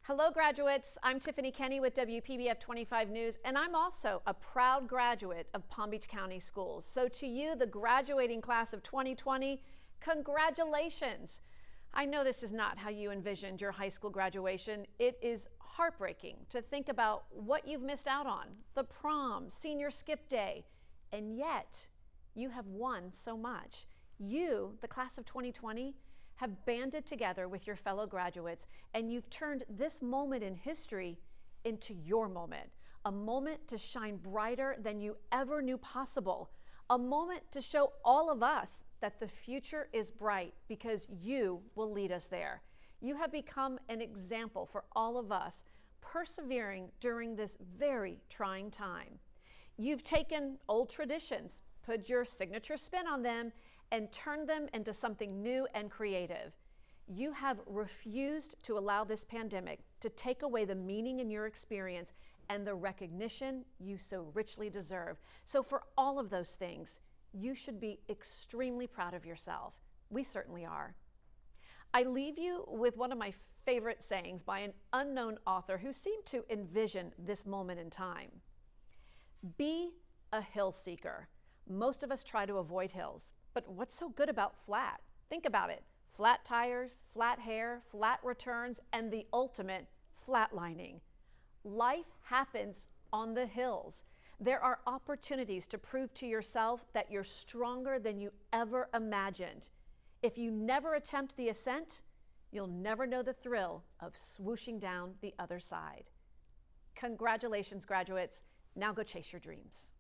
Hello, graduates. I'm Tiffany Kenney with WPBF 25 News, and I'm also a proud graduate of Palm Beach County Schools. So to you, the graduating class of 2020, congratulations. I know this is not how you envisioned your high school graduation. It is heartbreaking to think about what you've missed out on, the prom, senior skip day, and yet you have won so much. You, the class of 2020, have banded together with your fellow graduates, and you've turned this moment in history into your moment, a moment to shine brighter than you ever knew possible, a moment to show all of us that the future is bright because you will lead us there. You have become an example for all of us, persevering during this very trying time. You've taken old traditions, put your signature spin on them, and turned them into something new and creative. You have refused to allow this pandemic to take away the meaning in your experience and the recognition you so richly deserve. So for all of those things, you should be extremely proud of yourself. We certainly are. I leave you with one of my favorite sayings by an unknown author who seemed to envision this moment in time. Be a hill seeker. Most of us try to avoid hills. But what's so good about flat? Think about it. Flat tires, flat hair, flat returns, and the ultimate, flatlining. Life happens on the hills. There are opportunities to prove to yourself that you're stronger than you ever imagined. If you never attempt the ascent, you'll never know the thrill of swooshing down the other side. Congratulations, graduates. Now go chase your dreams.